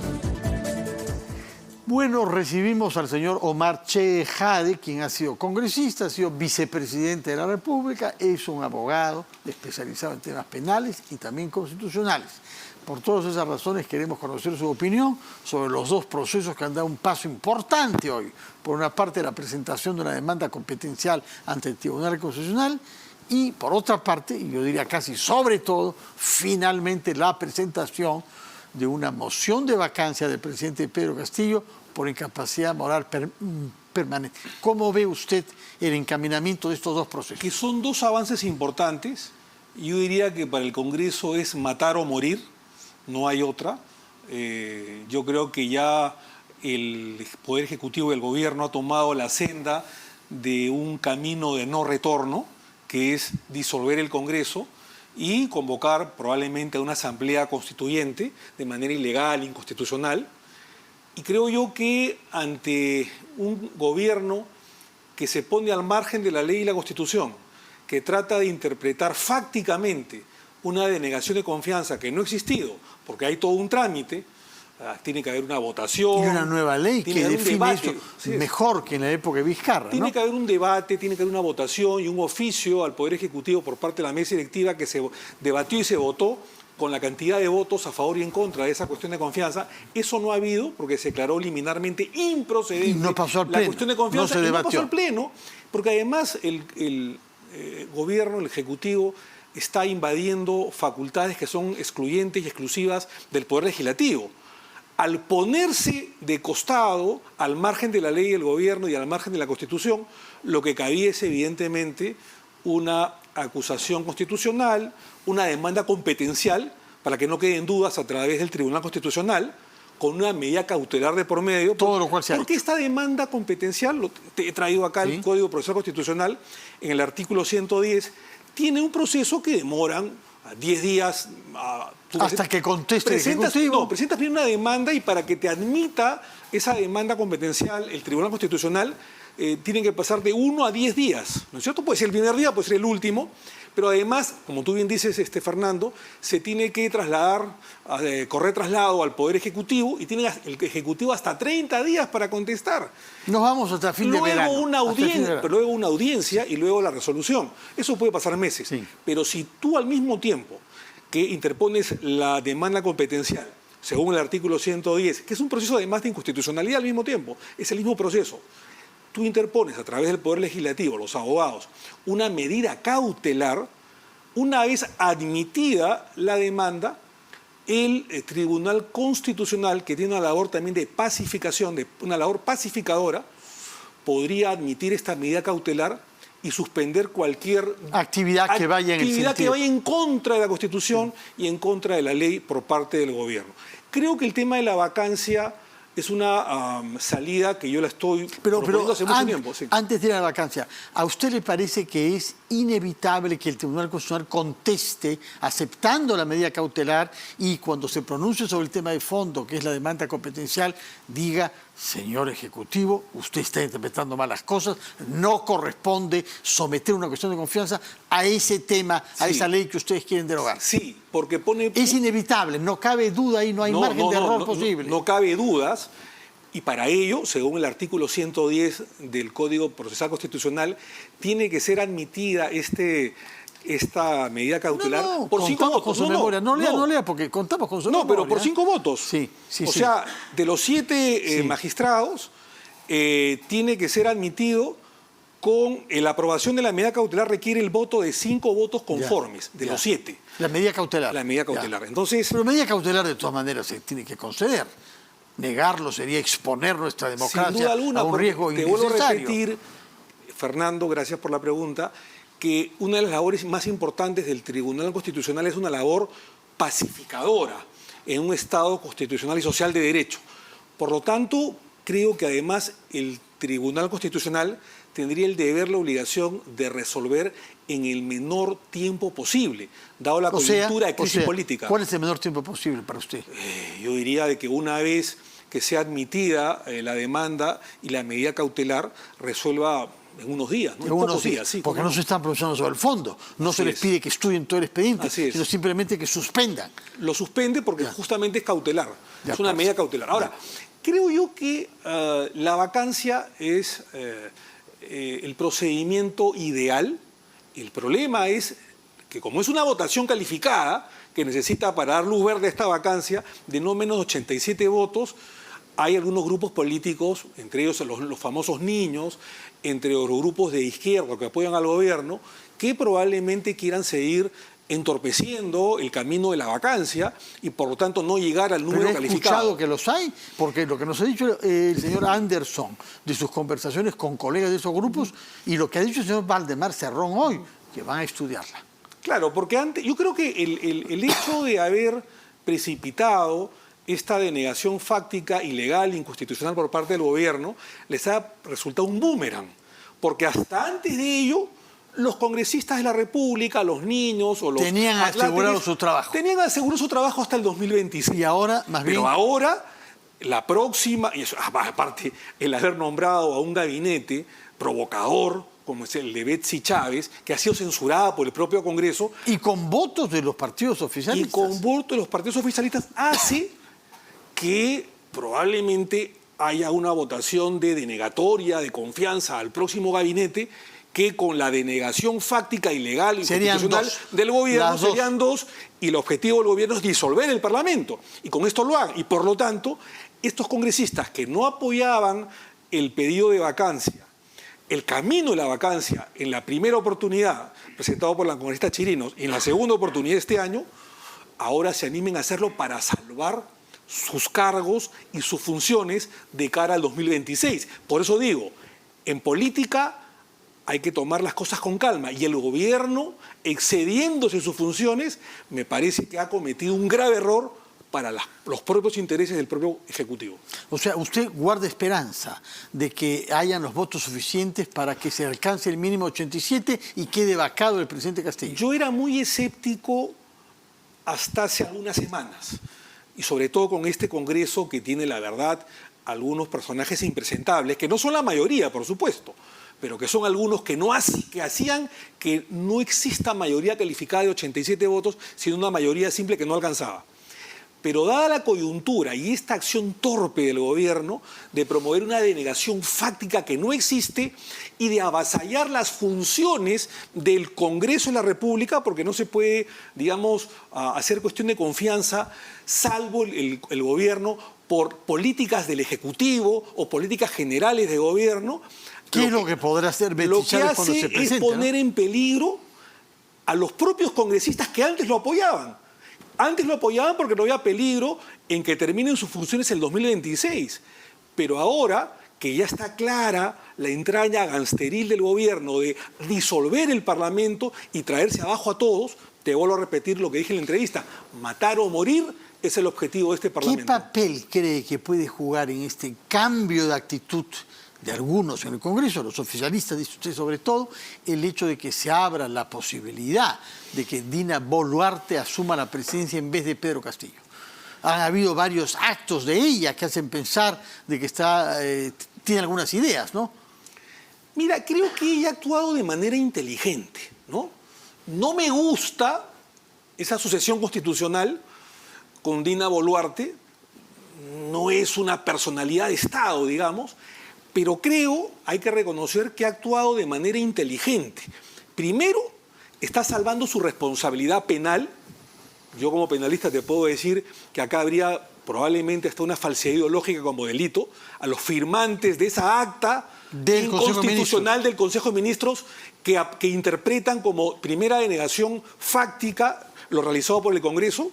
Constitucional. Bueno, recibimos al señor Omar Chejade, quien ha sido congresista, ha sido vicepresidente de la República, es un abogado especializado en temas penales y también constitucionales. Por todas esas razones queremos conocer su opinión sobre los dos procesos que han dado un paso importante hoy. Por una parte, la presentación de una demanda competencial ante el Tribunal Constitucional y, por otra parte, y yo diría casi sobre todo, finalmente la presentación de una moción de vacancia del presidente Pedro Castillo por incapacidad moral permanente. ¿Cómo ve usted el encaminamiento de estos dos procesos? Que son dos avances importantes. Yo diría que para el Congreso es matar o morir, no hay otra. Yo creo que ya el Poder Ejecutivo y el Gobierno ha tomado la senda de un camino de no retorno, que es disolver el Congreso y convocar probablemente a una asamblea constituyente de manera ilegal, inconstitucional. Y creo yo que ante un gobierno que se pone al margen de la ley y la Constitución, que trata de interpretar fácticamente una denegación de confianza que no ha existido, porque hay todo un trámite, tiene que haber una votación. Y una nueva ley que define eso mejor que en la época de Vizcarra, ¿no? Tiene que haber un debate, tiene que haber una votación y un oficio al Poder Ejecutivo por parte de la mesa directiva que se debatió y se votó con la cantidad de votos a favor y en contra de esa cuestión de confianza. Eso no ha habido porque se declaró liminarmente improcedente. Y no pasó al pleno. La cuestión de confianza no se debatió. No pasó al pleno, porque además el gobierno, el Ejecutivo, está invadiendo facultades que son excluyentes y exclusivas del Poder Legislativo. Al ponerse de costado, al margen de la ley del gobierno y al margen de la Constitución, lo que cabía es evidentemente una acusación constitucional, una demanda competencial, para que no queden dudas a través del Tribunal Constitucional, con una medida cautelar de por medio. Todo lo cual se ha Porque hecho. esta demanda competencial, he traído acá el Código Procesal Constitucional, en el artículo 110, tiene un proceso que demoran 10 días. Hasta que conteste el Ejecutivo. No, presentas bien una demanda y para que te admita esa demanda competencial, el Tribunal Constitucional tiene que pasar de 1 a 10 días, ¿no es cierto? Puede ser el primer día, puede ser el último, pero además, como tú bien dices, Fernando, se tiene que trasladar, correr traslado al Poder Ejecutivo y tiene el Ejecutivo hasta 30 días para contestar. Nos vamos hasta fin de verano. Luego una audiencia y luego la resolución. Eso puede pasar meses. Sí. Pero si tú al mismo tiempo que interpones la demanda competencial, según el artículo 110, que es un proceso además de inconstitucionalidad al mismo tiempo, es el mismo proceso, tú interpones a través del Poder Legislativo, los abogados, una medida cautelar, una vez admitida la demanda, el Tribunal Constitucional, que tiene una labor también de pacificación, una labor pacificadora, podría admitir esta medida cautelar y suspender cualquier actividad que vaya en contra de la Constitución y en contra de la ley por parte del gobierno. Creo que el tema de la vacancia es una salida que yo la estoy proponiendo hace mucho tiempo. Sí. Antes de ir a la vacancia, ¿a usted le parece que es inevitable que el Tribunal Constitucional conteste aceptando la medida cautelar y cuando se pronuncie sobre el tema de fondo, que es la demanda competencial, diga, señor Ejecutivo, usted está interpretando mal las cosas, no corresponde someter una cuestión de confianza a ese tema, a esa ley que ustedes quieren derogar? Sí, porque pone... Es inevitable, no cabe duda ahí, no hay margen de error posible. No cabe dudas, y para ello, según el artículo 110 del Código Procesal Constitucional, tiene que ser admitida esta medida cautelar por 5 votos. Con su memoria. No lea, porque contamos con su memoria. No, pero por 5 votos. Sí. O sea, de los 7 magistrados, tiene que ser admitido con la aprobación de la medida cautelar requiere el voto de 5 votos conformes, de los 7. La medida cautelar. La medida cautelar. Entonces, pero la medida cautelar de todas maneras se tiene que conceder. Negarlo sería exponer nuestra democracia sin duda alguna, a un riesgo innecesario. Te vuelvo a repetir, Fernando, gracias por la pregunta, que una de las labores más importantes del Tribunal Constitucional es una labor pacificadora en un Estado constitucional y social de derecho. Por lo tanto, creo que además el Tribunal Constitucional tendría el deber, la obligación de resolver en el menor tiempo posible, dado la coyuntura de crisis política. ¿Cuál es el menor tiempo posible para usted? Yo diría de que una vez que sea admitida la demanda y la medida cautelar, resuelva en unos días, ¿no? En unos pocos días, sí. porque no se están pronunciando sobre el fondo. No Así se les es. pide que estudien todo el expediente, Así es. sino simplemente que suspendan. Lo suspende porque justamente es cautelar. De Es una acuerdo. medida cautelar. Ahora, creo yo que la vacancia es el procedimiento ideal. El problema es que como es una votación calificada que necesita para dar luz verde a esta vacancia de no menos de 87 votos, hay algunos grupos políticos, entre ellos los famosos niños, entre los grupos de izquierda que apoyan al gobierno, que probablemente quieran seguir entorpeciendo el camino de la vacancia y por lo tanto no llegar al número Pero he calificado. escuchado que los hay, porque lo que nos ha dicho el señor Anderson de sus conversaciones con colegas de esos grupos y lo que ha dicho el señor Valdemar Cerrón hoy, que van a estudiarla. Claro, porque antes, yo creo que el hecho de haber precipitado esta denegación fáctica, ilegal, inconstitucional por parte del gobierno, les ha resultado un boomerang. Porque hasta antes de ello, los congresistas de la República, los niños o los tenían asegurado su trabajo. Tenían asegurado su trabajo hasta el 2026. Y ahora, más bien... Pero ahora, la próxima, y eso, aparte, el haber nombrado a un gabinete provocador, como es el de Betsy Chávez, que ha sido censurada por el propio Congreso. Y con votos de los partidos oficialistas. Y con votos de los partidos oficialistas hace que probablemente haya una votación de denegatoria, de confianza al próximo gabinete, que con la denegación fáctica, ilegal, inconstitucional del gobierno serían dos, y el objetivo del gobierno es disolver el Parlamento. Y con esto lo hagan. Y por lo tanto, estos congresistas que no apoyaban el pedido de vacancia, el camino de la vacancia en la primera oportunidad presentado por la congresista Chirinos y en la segunda oportunidad este año, ahora se animen a hacerlo para salvar sus cargos y sus funciones de cara al 2026. Por eso digo, en política hay que tomar las cosas con calma y el gobierno, excediéndose sus funciones, me parece que ha cometido un grave error para los propios intereses del propio Ejecutivo. O sea, usted guarda esperanza de que hayan los votos suficientes para que se alcance el mínimo 87 y quede vacado el presidente Castillo. Yo era muy escéptico hasta hace algunas semanas, y sobre todo con este Congreso que tiene, la verdad, algunos personajes impresentables, que no son la mayoría, por supuesto, pero que son algunos que hacían que no exista mayoría calificada de 87 votos, sino una mayoría simple que no alcanzaba. Pero dada la coyuntura y esta acción torpe del gobierno de promover una denegación fáctica que no existe y de avasallar las funciones del Congreso de la República, porque no se puede, digamos, hacer cuestión de confianza, salvo el gobierno por políticas del Ejecutivo o políticas generales de gobierno. ¿Qué es lo que podrá hacer Betsy Chávez cuando se presente? Lo que hace es poner en peligro a los propios congresistas que antes lo apoyaban. Antes lo apoyaban porque no había peligro en que terminen sus funciones el 2026. Pero ahora que ya está clara la entraña gangsteril del gobierno de disolver el Parlamento y traerse abajo a todos, te vuelvo a repetir lo que dije en la entrevista, matar o morir es el objetivo de este Parlamento. ¿Qué papel cree que puede jugar en este cambio de actitud de algunos en el Congreso, los oficialistas, dice usted sobre todo, el hecho de que se abra la posibilidad de que Dina Boluarte asuma la presidencia en vez de Pedro Castillo? Han habido varios actos de ella que hacen pensar de que tiene algunas ideas, ¿no? Mira, creo que ella ha actuado de manera inteligente, ¿no? No me gusta esa sucesión constitucional con Dina Boluarte, no es una personalidad de Estado, digamos, pero creo, hay que reconocer que ha actuado de manera inteligente. Primero, está salvando su responsabilidad penal. Yo como penalista te puedo decir que acá habría probablemente hasta una falsedad ideológica como delito a los firmantes de esa acta inconstitucional del Consejo de Ministros que interpretan como primera denegación fáctica lo realizado por el Congreso.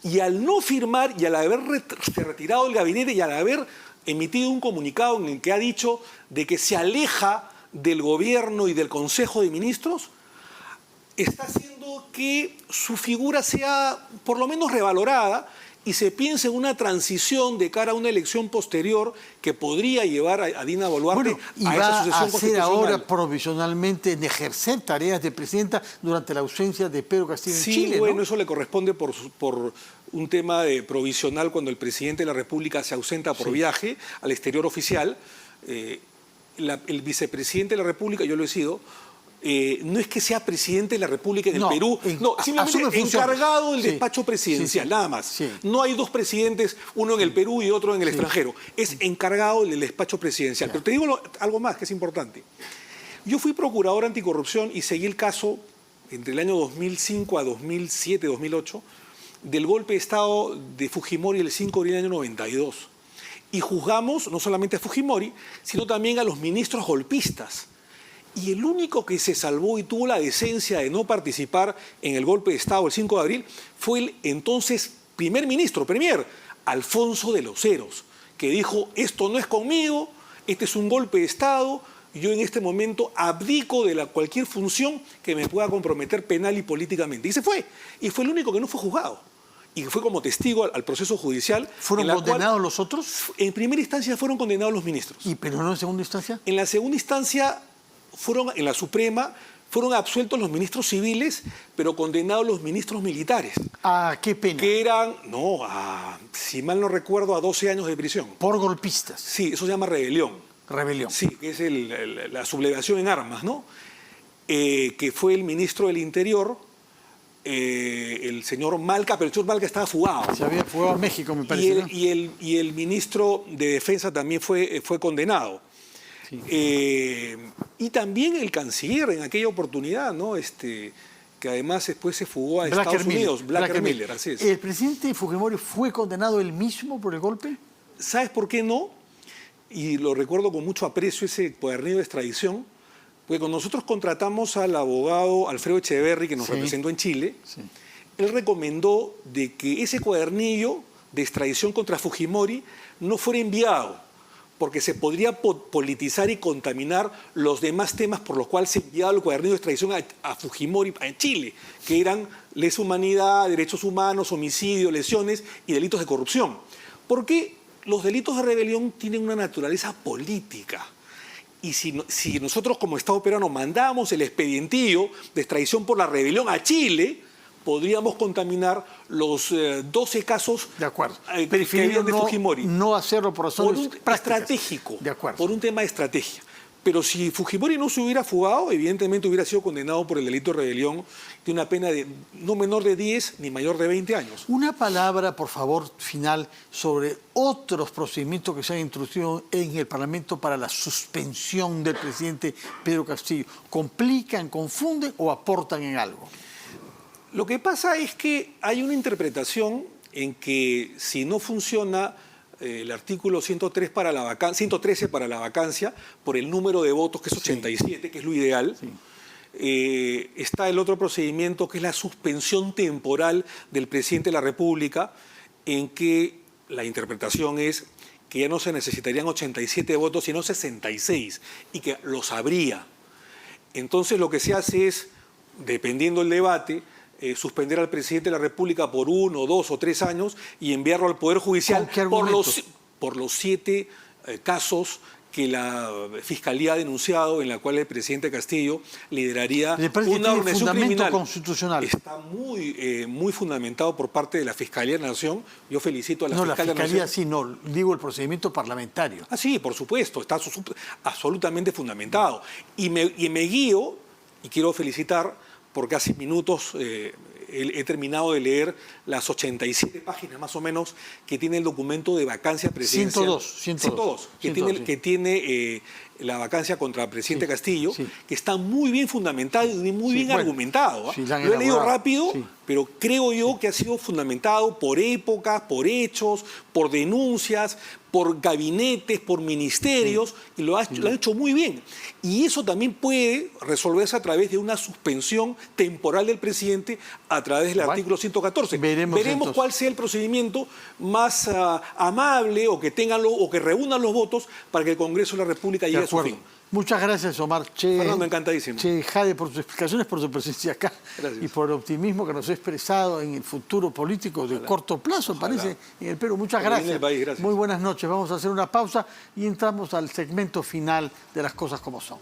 Y al no firmar y al haberse retirado del gabinete y al haber emitido un comunicado en el que ha dicho de que se aleja del gobierno y del Consejo de Ministros, está haciendo que su figura sea por lo menos revalorada y se piense en una transición de cara a una elección posterior que podría llevar a Dina Boluarte a esa sucesión constitucional. ¿Y va a hacer ahora provisionalmente en ejercer tareas de presidenta durante la ausencia de Pedro Castillo en Chile? Sí, bueno, ¿no? eso le corresponde por un tema de provisional cuando el presidente de la República se ausenta por viaje al exterior oficial. el vicepresidente de la República, yo lo he sido, no es que sea presidente de la República en el No, Perú, no, simplemente encargado del Sí, despacho presidencial, sí, sí. nada más. Sí. No hay dos presidentes, uno en el Perú y otro en el extranjero. Es encargado del despacho presidencial. Pero te digo algo más que es importante. Yo fui procurador anticorrupción y seguí el caso entre el año 2005 a 2007, 2008, del golpe de Estado de Fujimori el 5 de abril del año 92. Y juzgamos no solamente a Fujimori, sino también a los ministros golpistas. Y el único que se salvó y tuvo la decencia de no participar en el golpe de Estado el 5 de abril fue el entonces premier, Alfonso de los Heros, que dijo, esto no es conmigo, este es un golpe de Estado, yo en este momento abdico de cualquier función que me pueda comprometer penal y políticamente. Y se fue. Y fue el único que no fue juzgado. Y fue como testigo al proceso judicial. ¿Fueron condenados los otros? En primera instancia fueron condenados los ministros. ¿Pero no en segunda instancia? En la segunda instancia, en la Suprema, fueron absueltos los ministros civiles, pero condenados los ministros militares. ¿A qué pena? Que eran, si mal no recuerdo, a 12 años de prisión. Por golpistas. Sí, eso se llama rebelión. Rebelión. Sí, que es la sublevación en armas, ¿no? Que fue el ministro del Interior, el señor Malca, pero el señor Malca estaba fugado. Se había fugado a México, me parece. Y el ministro de Defensa también fue condenado. Sí. Y también el canciller en aquella oportunidad, ¿no? Que además después se fugó a Estados Unidos, Blacker Miller, así es. ¿El presidente Fujimori fue condenado él mismo por el golpe? ¿Sabes por qué no? Y lo recuerdo con mucho aprecio, ese cuadernillo de extradición, porque cuando nosotros contratamos al abogado Alfredo Echeverri, que nos representó en Chile, él recomendó de que ese cuadernillo de extradición contra Fujimori no fuera enviado, porque se podría politizar y contaminar los demás temas por los cuales se enviaba el cuadernillo de extradición a Fujimori en Chile, que eran lesa humanidad, derechos humanos, homicidio, lesiones y delitos de corrupción. Porque los delitos de rebelión tienen una naturaleza política. Y si nosotros como Estado peruano mandamos el expedientillo de extradición por la rebelión a Chile, podríamos contaminar los 12 casos de acuerdo. Que habían de Fujimori. No hacerlo por razones estratégico, de acuerdo. Por un tema de estrategia. Pero si Fujimori no se hubiera fugado, evidentemente hubiera sido condenado por el delito de rebelión de una pena de no menor de 10 ni mayor de 20 años. Una palabra, por favor, final, sobre otros procedimientos que se han introducido en el Parlamento para la suspensión del presidente Pedro Castillo. ¿Complican, confunden o aportan en algo? Lo que pasa es que hay una interpretación en que si no funciona el artículo 113 para la vacancia, por el número de votos, que es 87, que es lo ideal, está el otro procedimiento, que es la suspensión temporal del presidente de la República, en que la interpretación es que ya no se necesitarían 87 votos, sino 66, y que los habría. Entonces lo que se hace es, dependiendo del debate, suspender al presidente de la República por 1, 2 o 3 años y enviarlo al Poder Judicial por los 7 casos que la Fiscalía ha denunciado, en la cual el presidente Castillo lideraría una organización criminal. Constitucional. Está muy fundamentado por parte de la Fiscalía de la Nación. Yo felicito a la Fiscalía de la Nación. La Fiscalía sí, no, digo el procedimiento parlamentario. Ah, sí, por supuesto, está absolutamente fundamentado. Y me guío, y quiero felicitar, porque hace minutos he terminado de leer las 87 páginas más o menos que tiene el documento de vacancia presidencial. 102. Que tiene la vacancia contra el presidente Castillo, que está muy bien fundamentado y muy bien argumentado. Lo he leído rápido, pero creo yo que ha sido fundamentado por épocas, por hechos, por denuncias, por gabinetes, por ministerios, y lo han hecho muy bien. Y eso también puede resolverse a través de una suspensión temporal del presidente a través del artículo 114. Veremos cuál sea el procedimiento más amable o que reúnan los votos para que el Congreso de la República llegue a su fin. Muchas gracias, Omar Fernando, encantadísimo. Jade, por sus explicaciones, por su presencia acá. Gracias. Y por el optimismo que nos ha expresado en el futuro político de corto plazo, parece, en el Perú. Muchas gracias. Gracias. Muy buenas noches. Vamos a hacer una pausa y entramos al segmento final de Las Cosas Como Son.